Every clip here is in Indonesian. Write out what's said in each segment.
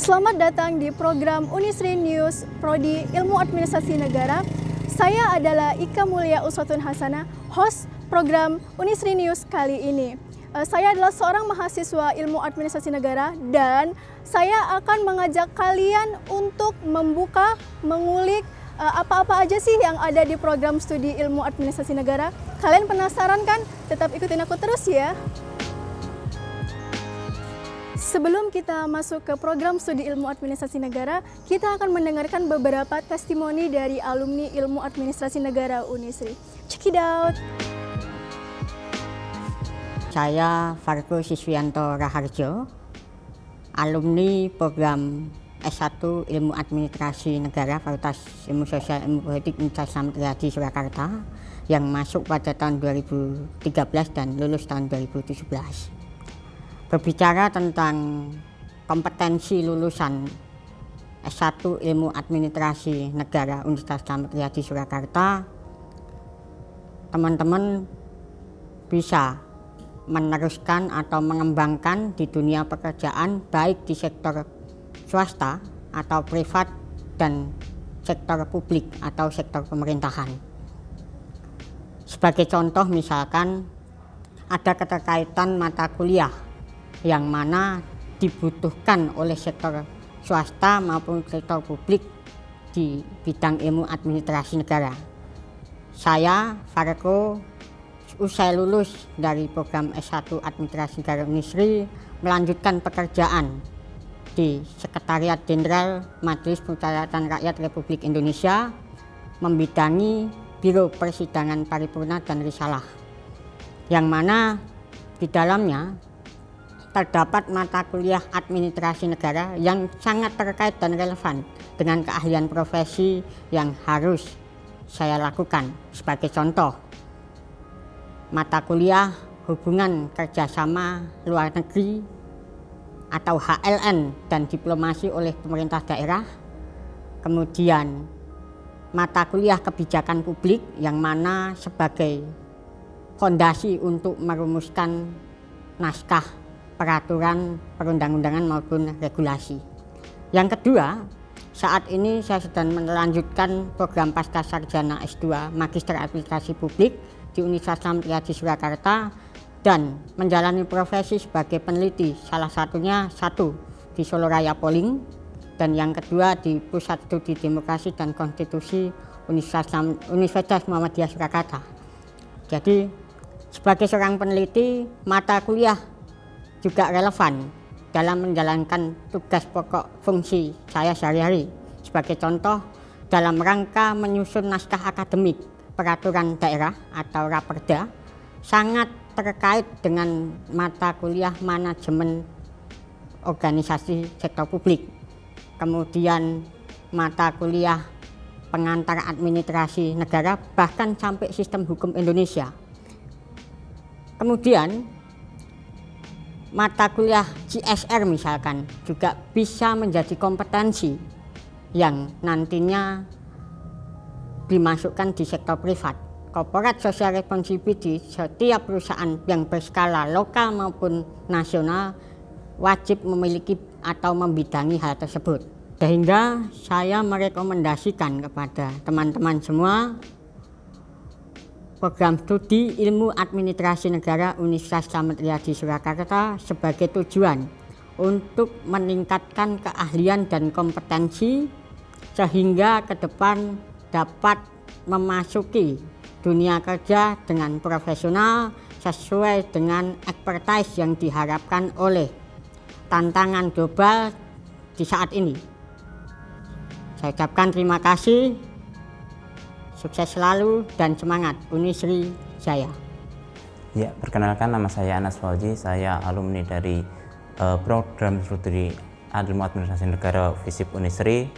Selamat datang di program Unisri News Prodi Ilmu Administrasi Negara. Saya adalah Ika Mulia Uswatun Hasanah, host program Unisri News kali ini. Saya adalah seorang mahasiswa Ilmu Administrasi Negara dan saya akan mengajak kalian untuk membuka, mengulik apa-apa aja sih yang ada di program studi Ilmu Administrasi Negara. Kalian penasaran kan? Tetap ikutin aku terus ya. Sebelum kita masuk ke program studi Ilmu Administrasi Negara, kita akan mendengarkan beberapa testimoni dari alumni Ilmu Administrasi Negara Unisri. Check it out! Saya Fargo Siswianto Raharjo, alumni program S1 Ilmu Administrasi Negara Fakultas Ilmu Sosial Ilmu Politik Universitas Slamet Riyadi Surakarta yang masuk pada tahun 2013 dan lulus tahun 2017. Berbicara tentang kompetensi lulusan S1 Ilmu Administrasi Negara Universitas Slamet Riyadi Surakarta, teman-teman bisa meneruskan atau mengembangkan di dunia pekerjaan baik di sektor swasta atau privat dan sektor publik atau sektor pemerintahan. Sebagai contoh misalkan ada keterkaitan mata kuliah yang mana dibutuhkan oleh sektor swasta maupun sektor publik di bidang ilmu administrasi negara. Saya, Fargo, usai lulus dari program S1 Administrasi Negara Unisri, melanjutkan pekerjaan di Sekretariat Jenderal Majelis Permusyawaratan Rakyat Republik Indonesia, membidangi Biro Persidangan Paripurna dan Risalah, yang mana di dalamnya terdapat mata kuliah administrasi negara yang sangat terkait dan relevan dengan keahlian profesi yang harus saya lakukan. Sebagai contoh, mata kuliah hubungan kerjasama luar negeri atau HLN dan diplomasi oleh pemerintah daerah, kemudian mata kuliah kebijakan publik yang mana sebagai fondasi untuk merumuskan naskah peraturan perundang-undangan maupun regulasi. Yang kedua, saat ini saya sedang melanjutkan program pasca sarjana S2 Magister Administrasi Publik di Universitas Slamet Riyadi Surakarta dan menjalani profesi sebagai peneliti, salah satunya satu di Solo Raya Polling dan yang kedua di Pusat Studi Demokrasi dan Konstitusi Universitas Muhammadiyah Surakarta. Jadi sebagai seorang peneliti, mata kuliah juga relevan dalam menjalankan tugas pokok fungsi saya sehari-hari. Sebagai contoh, dalam rangka menyusun naskah akademik peraturan daerah atau Raperda, sangat terkait dengan mata kuliah manajemen organisasi sektor publik. Kemudian mata kuliah pengantar administrasi negara, bahkan sampai sistem hukum Indonesia. Kemudian mata kuliah CSR misalkan juga bisa menjadi kompetensi yang nantinya dimasukkan di sektor privat. Corporate Social Responsibility setiap perusahaan yang berskala lokal maupun nasional wajib memiliki atau membidangi hal tersebut. Sehingga saya merekomendasikan kepada teman-teman semua program studi Ilmu Administrasi Negara Universitas Slamet Riyadi Surakarta sebagai tujuan untuk meningkatkan keahlian dan kompetensi sehingga ke depan dapat memasuki dunia kerja dengan profesional sesuai dengan expertise yang diharapkan oleh tantangan global di saat ini. Saya ucapkan terima kasih. Sukses selalu dan semangat Unisri Jaya. Ya, perkenalkan nama saya Anas Fauzi, saya alumni dari program studi Ilmu Administrasi Negara FISIP Unisri.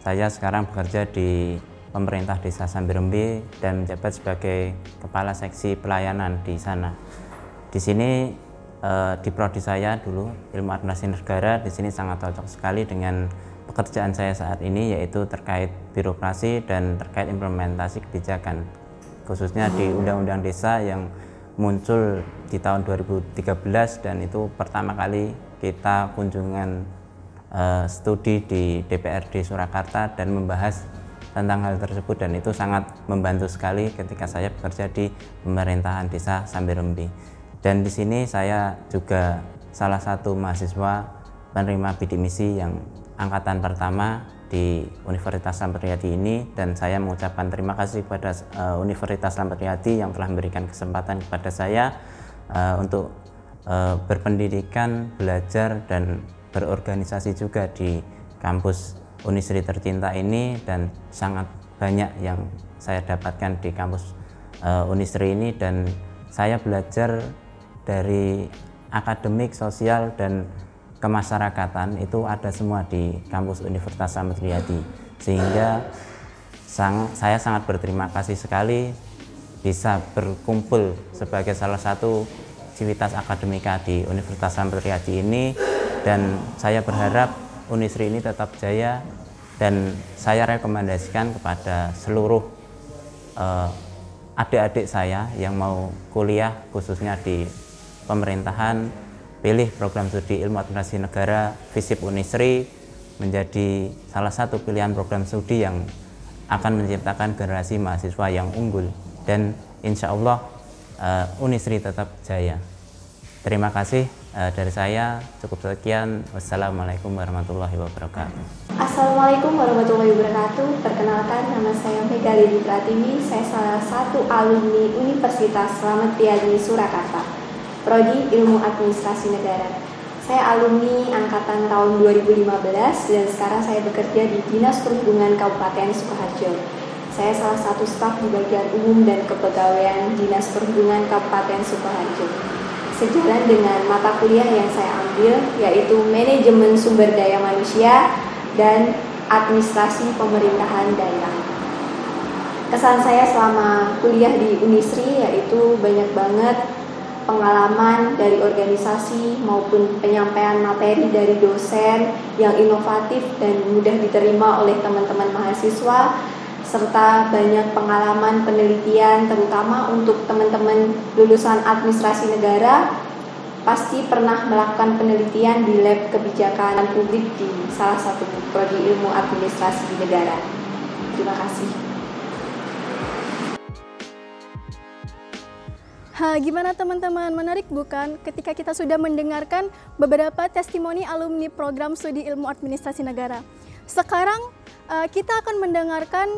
Saya sekarang bekerja di pemerintah Desa Sambirembe dan menjabat sebagai Kepala Seksi Pelayanan di sana. Di sini di prodi saya dulu Ilmu Administrasi Negara, di sini sangat cocok sekali dengan pekerjaan saya saat ini, yaitu terkait birokrasi dan terkait implementasi kebijakan, khususnya di Undang-Undang Desa yang muncul di tahun 2013 dan itu pertama kali kita kunjungan studi di DPRD Surakarta dan membahas tentang hal tersebut, dan itu sangat membantu sekali ketika saya bekerja di pemerintahan desa Sambirembi. Dan di sini saya juga salah satu mahasiswa penerima bidik misi yang angkatan pertama di Universitas Sampriati ini, dan saya mengucapkan terima kasih kepada Universitas Sampriati yang telah memberikan kesempatan kepada saya untuk berpendidikan, belajar, dan berorganisasi juga di kampus Unisri tercinta ini, dan sangat banyak yang saya dapatkan di kampus Unisri ini, dan saya belajar dari akademik, sosial, dan kemasyarakatan itu ada semua di kampus Universitas Sampriati, sehingga saya sangat berterima kasih sekali bisa berkumpul sebagai salah satu civitas akademika di Universitas Sampriati ini, dan saya berharap Unisri ini tetap jaya, dan saya rekomendasikan kepada seluruh adik-adik saya yang mau kuliah khususnya di pemerintahan, pilih program studi Ilmu Administrasi Negara FISIP Unisri menjadi salah satu pilihan program studi yang akan menciptakan generasi mahasiswa yang unggul, dan insya Allah Unisri tetap jaya. Terima kasih dari saya, cukup sekian. Wassalamualaikum warahmatullahi wabarakatuh. Assalamualaikum warahmatullahi wabarakatuh. Perkenalkan, nama saya Mega Lili Pratiwi. Saya salah satu alumni Universitas Slamet Riyadi Surakarta, Prodi Ilmu Administrasi Negara. Saya alumni angkatan tahun 2015 dan sekarang saya bekerja di Dinas Perhubungan Kabupaten Sukoharjo. Saya salah satu staf di bagian umum dan kepegawaian Dinas Perhubungan Kabupaten Sukoharjo. Sejalan dengan mata kuliah yang saya ambil, yaitu Manajemen Sumber Daya Manusia dan Administrasi Pemerintahan Daerah. Kesan saya selama kuliah di Unisri yaitu banyak banget pengalaman dari organisasi maupun penyampaian materi dari dosen yang inovatif dan mudah diterima oleh teman-teman mahasiswa, serta banyak pengalaman penelitian terutama untuk teman-teman lulusan administrasi negara pasti pernah melakukan penelitian di lab kebijakan publik di salah satu prodi ilmu administrasi negara. Terima kasih. Gimana teman-teman, menarik bukan ketika kita sudah mendengarkan beberapa testimoni alumni program studi ilmu administrasi negara. Sekarang kita akan mendengarkan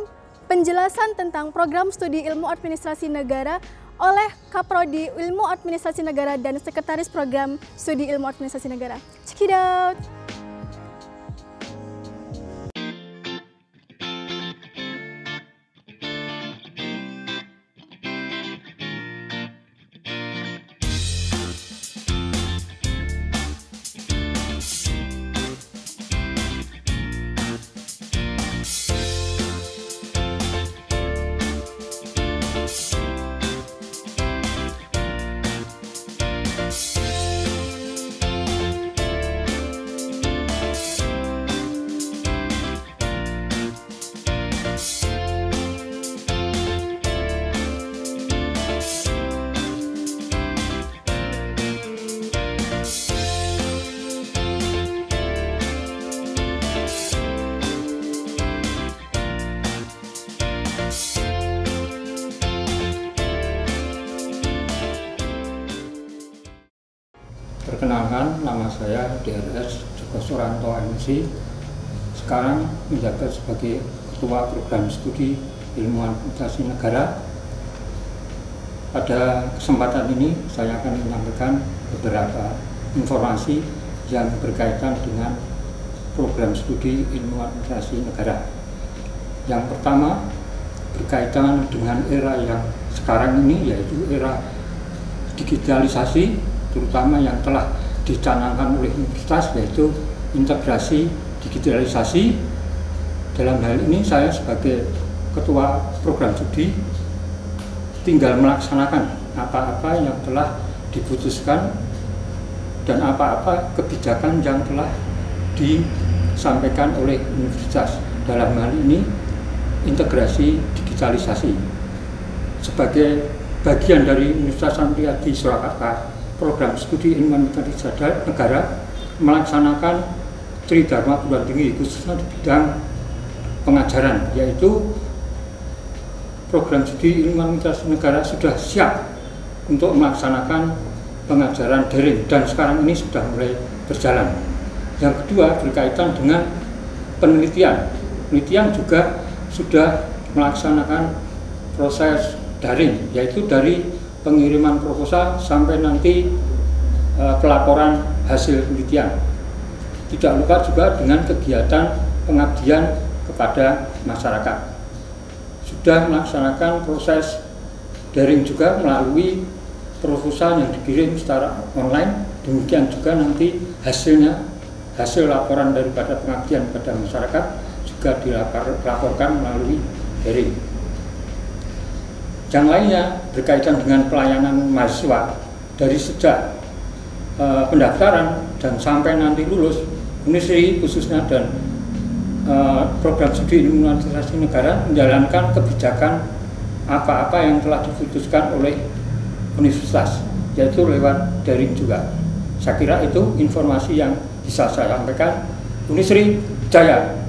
penjelasan tentang program studi ilmu administrasi negara oleh Kaprodi Ilmu Administrasi Negara dan Sekretaris Program Studi Ilmu Administrasi Negara. Check it out! Perkenalkan, nama saya DRS Joko Suranto MC. Sekarang menjabat sebagai Ketua Program Studi Ilmu Administrasi Negara. Pada kesempatan ini saya akan menyampaikan beberapa informasi yang berkaitan dengan program studi Ilmu Administrasi Negara. Yang pertama berkaitan dengan era yang sekarang ini, yaitu era digitalisasi, terutama yang telah dicanangkan oleh universitas, yaitu integrasi digitalisasi. Dalam hal ini saya sebagai ketua program studi tinggal melaksanakan apa-apa yang telah diputuskan dan apa-apa kebijakan yang telah disampaikan oleh universitas. Dalam hal ini integrasi digitalisasi. Sebagai bagian dari Universitas Sampriati Surakarta, program studi ilmu administrasi negara melaksanakan Tridharma Perguruan Tinggi khususnya di bidang pengajaran, yaitu program studi ilmu administrasi negara sudah siap untuk melaksanakan pengajaran daring dan sekarang ini sudah mulai berjalan. Yang kedua berkaitan dengan penelitian. Penelitian juga sudah melaksanakan proses daring, yaitu dari pengiriman proposal sampai nanti pelaporan hasil penelitian. Tidak lupa juga dengan kegiatan pengabdian kepada masyarakat. Sudah melaksanakan proses daring juga melalui proposal yang dikirim secara online. Demikian juga nanti hasil laporan daripada pengabdian kepada masyarakat juga dilaporkan melalui daring. Yang lainnya berkaitan dengan pelayanan mahasiswa dari sejak pendaftaran dan sampai nanti lulus, Unisri khususnya dan program studi ilmu administrasi negara menjalankan kebijakan apa-apa yang telah diputuskan oleh universitas, yaitu lewat daring juga. Saya kira itu informasi yang bisa saya sampaikan. Unisri Jaya.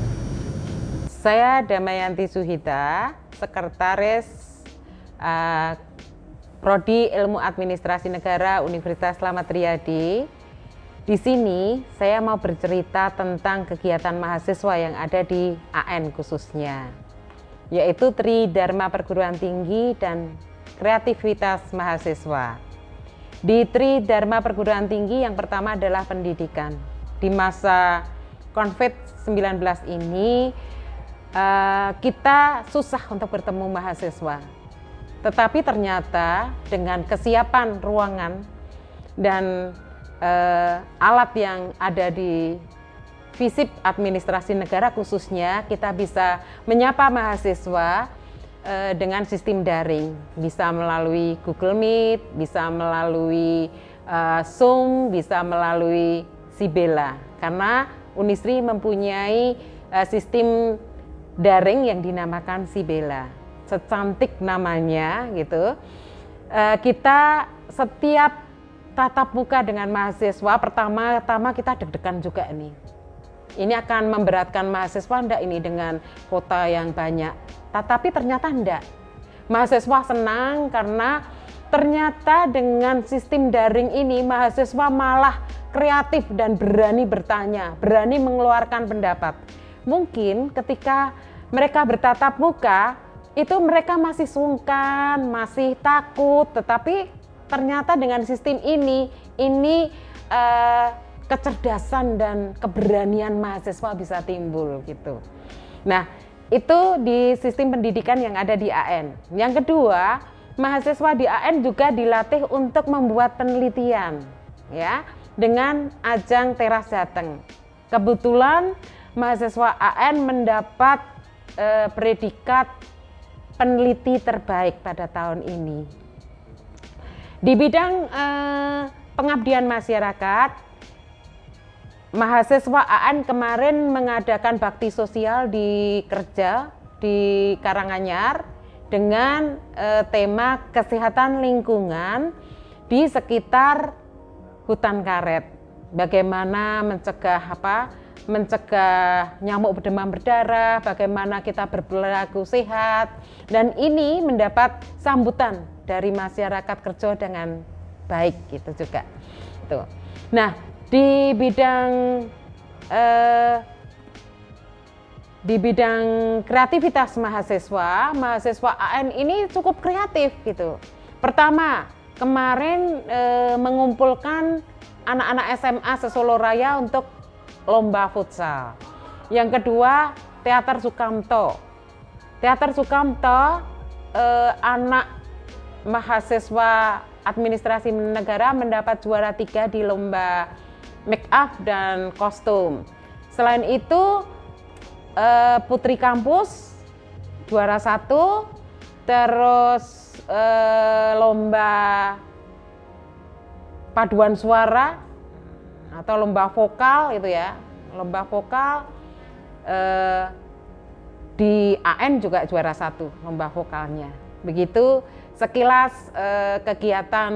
Saya Damayanti Suhita, Sekretaris Prodi Ilmu Administrasi Negara Universitas Slamet Riyadi. Di sini saya mau bercerita tentang kegiatan mahasiswa yang ada di AN khususnya, yaitu Tridharma Perguruan Tinggi dan Kreativitas Mahasiswa. Di Tridharma Perguruan Tinggi yang pertama adalah pendidikan. Di masa COVID-19 ini kita susah untuk bertemu mahasiswa. Tetapi ternyata dengan kesiapan ruangan dan alat yang ada di FISIP Administrasi Negara khususnya, kita bisa menyapa mahasiswa dengan sistem daring. Bisa melalui Google Meet, bisa melalui Zoom, bisa melalui Sibela. Karena Unisri mempunyai sistem daring yang dinamakan Sibela. Secantik namanya gitu. Kita setiap tatap muka dengan mahasiswa, pertama-tama kita deg-degan juga nih. Ini akan memberatkan mahasiswa enggak ini dengan kuota yang banyak. Tetapi ternyata enggak. Mahasiswa senang karena ternyata dengan sistem daring ini mahasiswa malah kreatif dan berani bertanya, berani mengeluarkan pendapat. Mungkin ketika mereka bertatap muka, itu mereka masih sungkan, masih takut, tetapi ternyata dengan sistem ini kecerdasan dan keberanian mahasiswa bisa timbul gitu. Nah, itu di sistem pendidikan yang ada di AN. Yang kedua, mahasiswa di AN juga dilatih untuk membuat penelitian ya, dengan ajang Teras Jateng. Kebetulan mahasiswa AN mendapat predikat peneliti terbaik pada tahun ini. Di bidang pengabdian masyarakat, mahasiswa AN kemarin mengadakan bakti sosial di Kerja di Karanganyar dengan tema kesehatan lingkungan di sekitar hutan karet. Bagaimana mencegah nyamuk demam berdarah, bagaimana kita berperilaku sehat, dan ini mendapat sambutan dari masyarakat Kerja dengan baik gitu juga. Tuh. Nah, di bidang kreativitas mahasiswa AN ini cukup kreatif gitu. Pertama, kemarin mengumpulkan anak-anak SMA se-Solo Raya untuk lomba futsal. Yang kedua, Teater Sukamto. Teater Sukamto anak mahasiswa administrasi negara mendapat juara 3 di lomba make up dan kostum. Selain itu Putri Kampus juara 1, terus lomba paduan suara atau lomba vokal itu ya, lomba vokal di AN juga juara 1 lomba vokalnya. Begitu sekilas kegiatan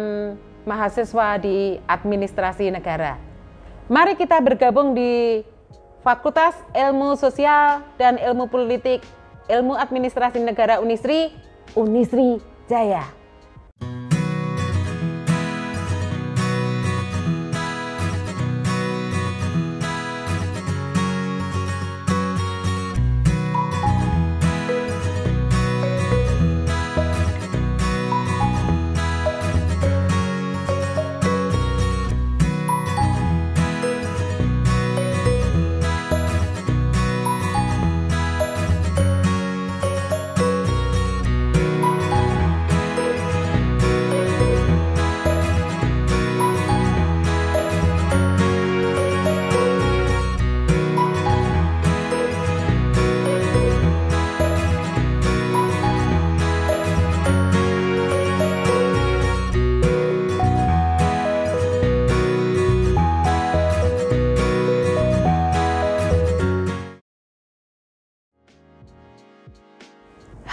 mahasiswa di administrasi negara. Mari kita bergabung di Fakultas Ilmu Sosial dan Ilmu Politik Ilmu Administrasi Negara Unisri, Unisri Jaya.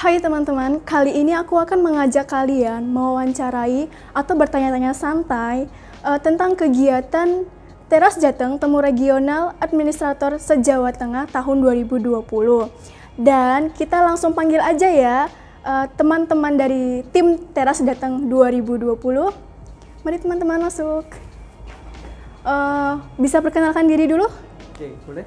Hai teman-teman, kali ini aku akan mengajak kalian mewawancarai atau bertanya-tanya santai tentang kegiatan Teras Jateng Temu Regional Administrator se-Jawa Tengah tahun 2020. Dan kita langsung panggil aja ya teman-teman dari tim Teras Jateng 2020. Mari teman-teman masuk. Bisa perkenalkan diri dulu? Oke, boleh.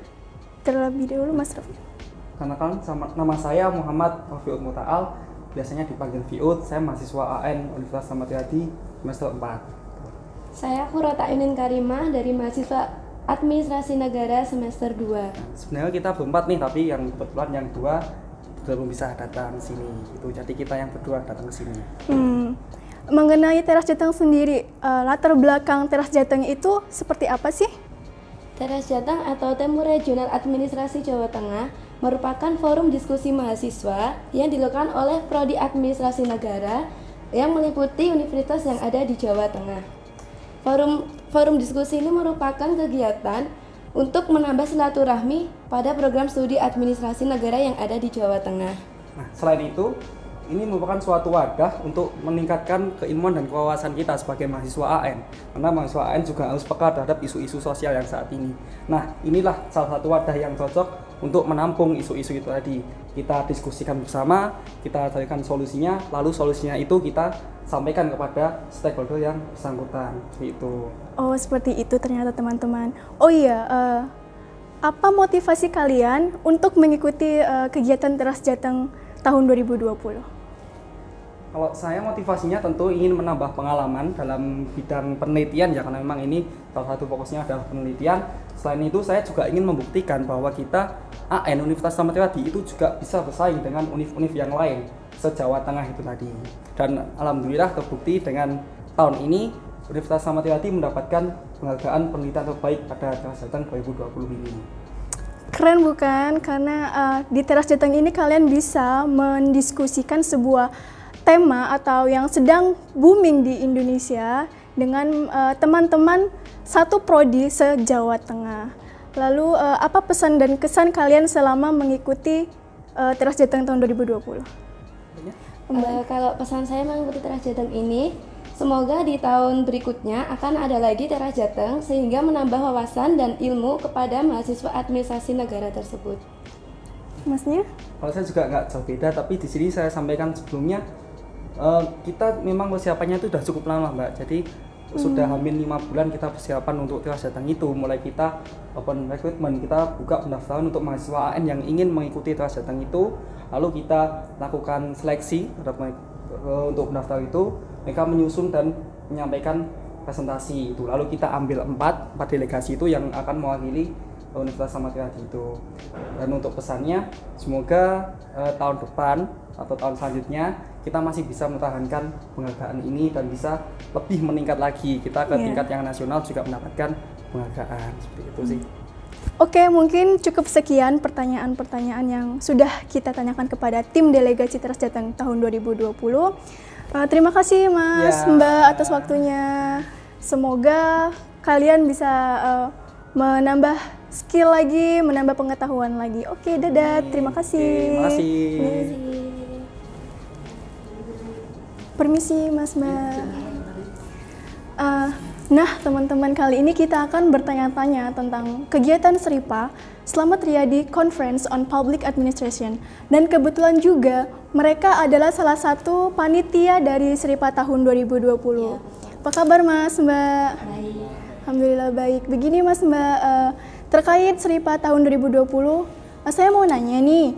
Terlebih dahulu Mas Rafi. Kenalkan, nama saya Muhammad Rafiud Muta'al, biasanya dipanggil Fiud. Saya mahasiswa AN Universitas Ahmad Yani semester 4. Saya Kurota Yunin Karimah dari mahasiswa Administrasi Negara semester 2. Sebenarnya kita berempat nih, tapi yang kebetulan yang dua belum bisa datang sini. Itu jadi kita yang berdua datang ke sini. Mengenai Teras Jateng sendiri, latar belakang Teras Jateng itu seperti apa sih? Teras Jateng atau Temu Regional Administrasi Jawa Tengah merupakan forum diskusi mahasiswa yang dilakukan oleh Prodi Administrasi Negara yang meliputi universitas yang ada di Jawa Tengah. Forum diskusi ini merupakan kegiatan untuk menambah silaturahmi pada program studi administrasi negara yang ada di Jawa Tengah. Nah, selain itu, ini merupakan suatu wadah untuk meningkatkan keilmuan dan kewawasan kita sebagai mahasiswa AN. Karena mahasiswa AN juga harus peka terhadap isu-isu sosial yang saat ini. Nah, inilah salah satu wadah yang cocok untuk menampung isu-isu itu tadi. Kita diskusikan bersama, kita carikan solusinya, lalu solusinya itu kita sampaikan kepada stakeholder yang bersangkutan. Itu. Oh, seperti itu ternyata teman-teman. Oh iya, apa motivasi kalian untuk mengikuti kegiatan Teras Jateng tahun 2020? Kalau saya motivasinya tentu ingin menambah pengalaman dalam bidang penelitian ya, karena memang ini salah satu fokusnya adalah penelitian. Selain itu saya juga ingin membuktikan bahwa kita AN Universitas Ahmad Yani itu juga bisa bersaing dengan univ-univ yang lain se-Jawa Tengah itu tadi. Dan alhamdulillah terbukti dengan tahun ini Universitas Ahmad Yani mendapatkan penghargaan penelitian terbaik pada Teras Jateng 2020 ini. Keren bukan? Karena di Teras Jateng ini kalian bisa mendiskusikan sebuah tema atau yang sedang booming di Indonesia dengan teman-teman satu prodi se-Jawa Tengah. Lalu apa pesan dan kesan kalian selama mengikuti Teras Jateng tahun 2020? Kalau pesan saya mengikuti Teras Jateng ini, semoga di tahun berikutnya akan ada lagi Teras Jateng sehingga menambah wawasan dan ilmu kepada mahasiswa administrasi negara tersebut. Masnya? Kalau saya juga nggak jauh beda, tapi di sini saya sampaikan sebelumnya kita memang persiapannya itu sudah cukup lama Mbak. Jadi sudah hampir 5 bulan kita persiapan untuk Teras Jateng itu. Mulai kita open recruitment, kita buka pendaftaran untuk mahasiswa AN yang ingin mengikuti Teras Jateng itu. Lalu kita lakukan seleksi untuk pendaftar itu. Mereka menyusun dan menyampaikan presentasi itu. Lalu kita ambil 4 delegasi itu yang akan mewakili Universitas Ahmad Yani itu. Dan untuk pesannya, semoga tahun depan atau tahun selanjutnya kita masih bisa mempertahankan penghargaan ini dan bisa lebih meningkat lagi. Kita ke tingkat yang nasional juga mendapatkan penghargaan. Seperti itu sih. Oke, mungkin cukup sekian pertanyaan-pertanyaan yang sudah kita tanyakan kepada tim delegasi Teras Jateng tahun 2020. Terima kasih Mas, Mbak atas waktunya. Semoga kalian bisa menambah skill lagi, menambah pengetahuan lagi. Oke, dadah. Terima kasih. Terima kasih. Permisi Mas Mbak. Nah, teman-teman, kali ini kita akan bertanya-tanya tentang kegiatan Seripa Slamet Riyadi Conference on Public Administration. Dan kebetulan juga mereka adalah salah satu panitia dari Seripa tahun 2020. Apa kabar Mas, Mbak? Baik. Alhamdulillah baik. Begini Mas, Mbak, terkait Seripa tahun 2020, saya mau nanya nih,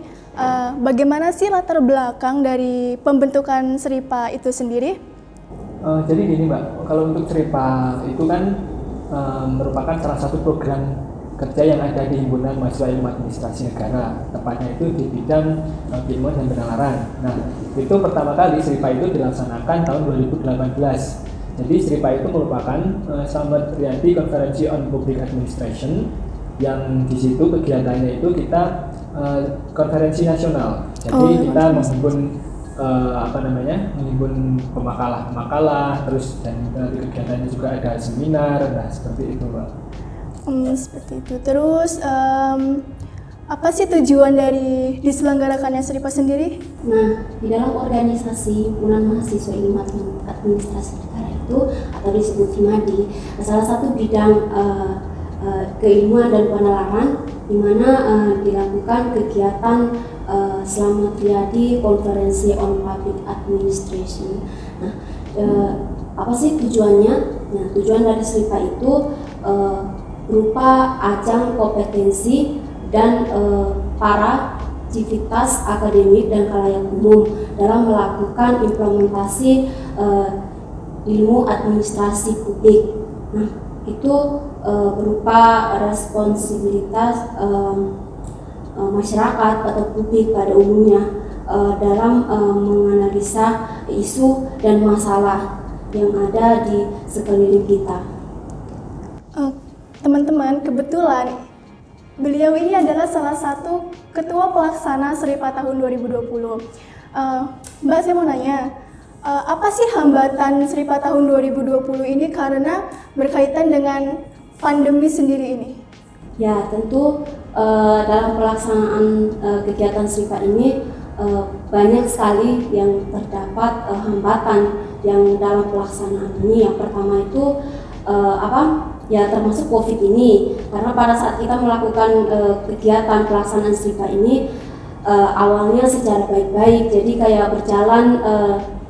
bagaimana sih latar belakang dari pembentukan Seripa itu sendiri? Jadi gini Mbak, kalau untuk Seripa itu kan merupakan salah satu program kerja yang ada di Himpunan Mahasiswa Ilmu Administrasi Negara, tepatnya itu di bidang keilmuan dan penalaran. Nah, itu pertama kali Seripa itu dilaksanakan tahun 2018. Jadi Seripa itu merupakan Slamet Riyadi Conference on Public Administration, yang di situ kegiatannya itu kita konferensi nasional. Jadi kita menghimpun menghimpun pemakalah, terus dan di kegiatannya juga ada seminar, nah seperti itu Mbak. Seperti itu. Terus apa sih tujuan dari diselenggarakannya Seripa sendiri? Nah, di dalam organisasi Himpunan Mahasiswa Ilmu Administrasi Negara itu, atau disebut HIMADI, salah satu bidang keilmuan dan penalaran di mana dilakukan kegiatan Slamet Riyadi Conference on Public Administration. Nah, apa sih tujuannya? Nah, tujuan dari Seripa itu berupa ajang kompetensi dan para aktivitas akademik dan khalayak umum dalam melakukan implementasi ilmu administrasi publik. Nah, itu berupa responsibilitas masyarakat atau publik pada umumnya dalam menganalisa isu dan masalah yang ada di sekeliling kita. Teman-teman, kebetulan beliau ini adalah salah satu ketua pelaksana Seripa tahun 2020. Mbak, saya mau nanya, apa sih hambatan Seripa tahun 2020 ini karena berkaitan dengan pandemi sendiri ini? Ya, tentu dalam pelaksanaan kegiatan Seripa ini banyak sekali yang terdapat hambatan yang dalam pelaksanaan ini. Yang pertama itu ya termasuk COVID ini, karena pada saat kita melakukan kegiatan pelaksanaan Seripa ini awalnya secara baik-baik, jadi kayak berjalan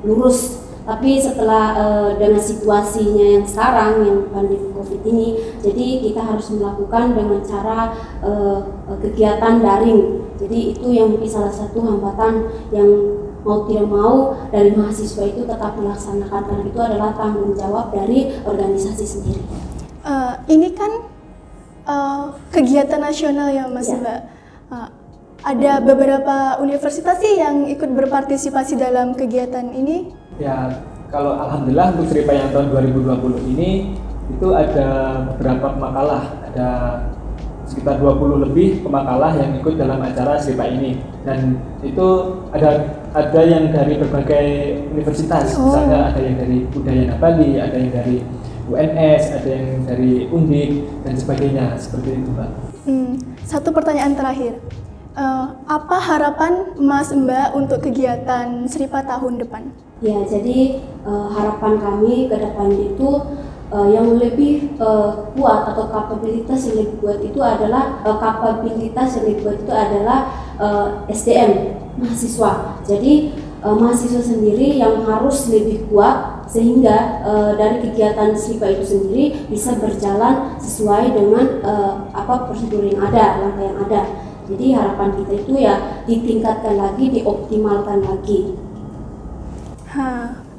lurus. Tapi setelah dengan situasinya yang sekarang, yang pandemi COVID ini, jadi kita harus melakukan dengan cara kegiatan daring. Jadi itu yang mungkin salah satu hambatan yang mau tidak mau dari mahasiswa itu tetap melaksanakan, karena itu adalah tanggung jawab dari organisasi sendiri. Ini kan kegiatan nasional ya Mas, Mbak. Ada beberapa universitas sih yang ikut berpartisipasi dalam kegiatan ini. Ya, kalau alhamdulillah untuk Seripa yang tahun 2020 ini itu ada beberapa pemakalah, ada sekitar 20 lebih pemakalah yang ikut dalam acara Seripa ini, dan itu ada yang dari berbagai universitas, misalnya ada yang dari Udayana Bali, ada yang dari UNS, ada yang dari Undip dan sebagainya, seperti itu Mbak. Satu pertanyaan terakhir, apa harapan Mas Mbak untuk kegiatan Seripa tahun depan? Ya, jadi harapan kami ke depan itu yang lebih kuat atau kapabilitas yang lebih kuat itu adalah SDM mahasiswa. Jadi mahasiswa sendiri yang harus lebih kuat sehingga dari kegiatan Seripa itu sendiri bisa berjalan sesuai dengan prosedur yang ada, langkah yang ada. Jadi harapan kita itu ya ditingkatkan lagi, dioptimalkan lagi.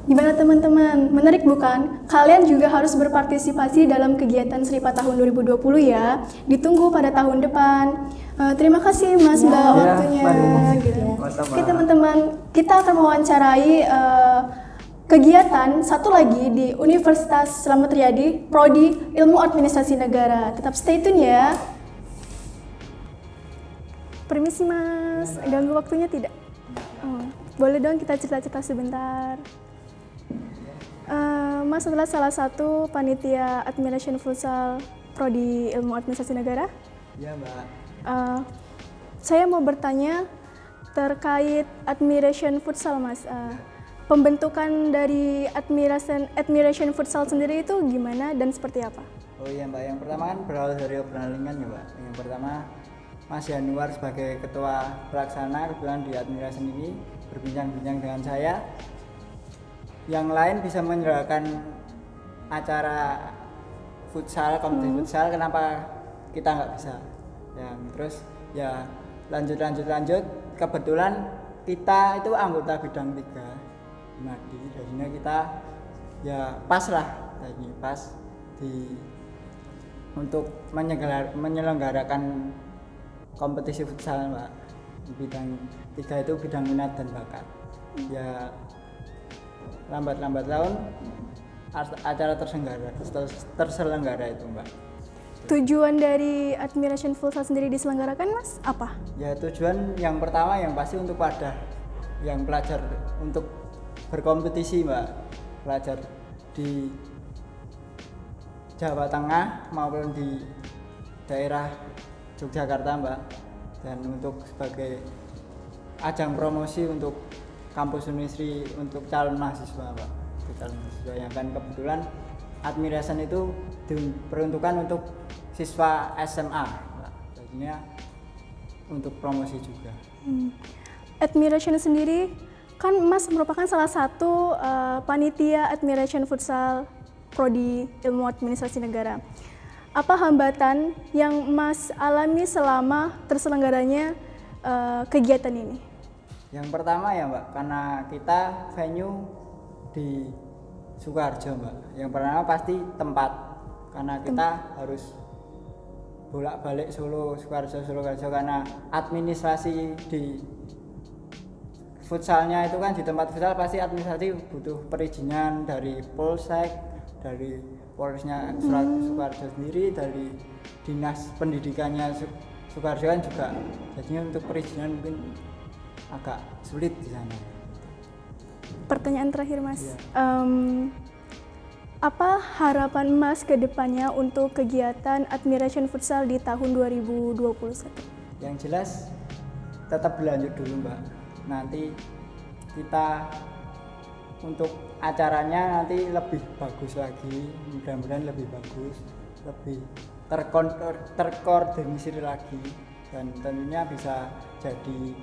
Gimana teman-teman? Menarik bukan? Kalian juga harus berpartisipasi dalam kegiatan Seripa tahun 2020 ya. Ditunggu pada tahun depan. Terima kasih Mas Mbak waktunya. Oke teman-teman, kita akan mewawancarai kegiatan satu lagi di Universitas Slamet Riyadi, Prodi Ilmu Administrasi Negara. Tetap stay tune ya. Permisi Mas, ganggu waktunya tidak? Boleh dong kita cerita-cerita sebentar. Mas adalah salah satu panitia Admiration Futsal Prodi Ilmu Administrasi Negara? Ya Mbak. Saya mau bertanya terkait Admiration Futsal Mas. pembentukan dari Admiration Futsal sendiri itu gimana dan seperti apa? Oh iya Mbak, yang pertama kan berawal dari obrolan ringan ya Mbak. Yang pertama Mas Januar sebagai ketua pelaksana kebetulan di Admiration ini berbincang-bincang dengan saya. Yang lain bisa menyelenggarakan acara futsal, kompetisi futsal, kenapa kita nggak bisa? Yang terus ya lanjut. Kebetulan kita itu anggota bidang 3 Madi, jadinya kita ya pas lah, untuk menyelenggarakan kompetisi futsal Mbak. Bidang 3 itu bidang minat dan bakat. Ya lambat tahun acara terselenggara itu Mbak. Tujuan dari Admiration Futsal sendiri diselenggarakan Mas apa? Ya tujuan yang pertama yang pasti untuk wadah yang pelajar untuk berkompetisi Mbak, pelajar di Jawa Tengah maupun di daerah Yogyakarta Mbak, dan untuk sebagai ajang promosi untuk kampus Unisri untuk calon mahasiswa Mbak, calon mahasiswa yang kan kebetulan Admiration itu diperuntukkan untuk siswa SMA Mbak, jadinya untuk promosi juga. Admiration sendiri kan Mas merupakan salah satu panitia Admiration Futsal Prodi Ilmu Administrasi Negara. Apa hambatan yang Mas alami selama terselenggaranya kegiatan ini? Yang pertama ya Mbak, karena kita venue di Sukoharjo Mbak. Yang pertama pasti tempat, karena kita harus bolak-balik Solo, Sukoharjo, karena administrasi di futsalnya itu kan di tempat futsal pasti administrasi butuh perizinan dari Polsek, dari Polresnya Sukoharjo sendiri, dari dinas pendidikannya Sukoharjo kan juga. Jadinya untuk perizinan mungkin agak sulit di sana. Pertanyaan terakhir Mas, apa harapan Mas ke depannya untuk kegiatan Admiration Futsal di tahun 2021? Yang jelas tetap berlanjut dulu Mbak. Nanti kita untuk acaranya nanti lebih bagus lagi, mudah-mudahan lebih bagus, lebih terkoordinasi lagi, dan tentunya bisa jadi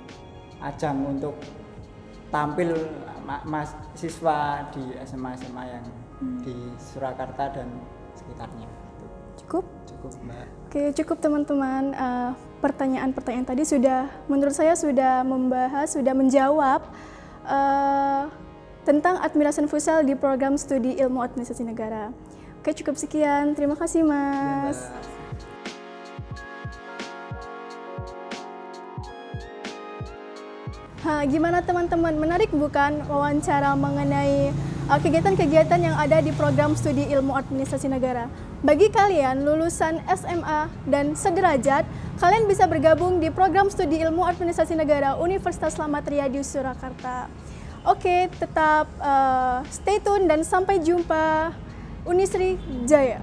ajang untuk tampil mahasiswa di SMA yang di Surakarta dan sekitarnya. Cukup Mbak. Oke, cukup teman-teman. Pertanyaan-pertanyaan tadi menurut saya sudah membahas, sudah menjawab tentang Admiration Futsal di program studi Ilmu Administrasi Negara. Oke, cukup sekian. Terima kasih Mas. Ya, Gimana teman-teman, menarik bukan wawancara mengenai kegiatan-kegiatan yang ada di program studi Ilmu Administrasi Negara? Bagi kalian lulusan SMA dan sederajat, kalian bisa bergabung di program studi Ilmu Administrasi Negara Universitas Slamet Riyadi Surakarta. Oke, tetap stay tune dan sampai jumpa. Unisri Jaya.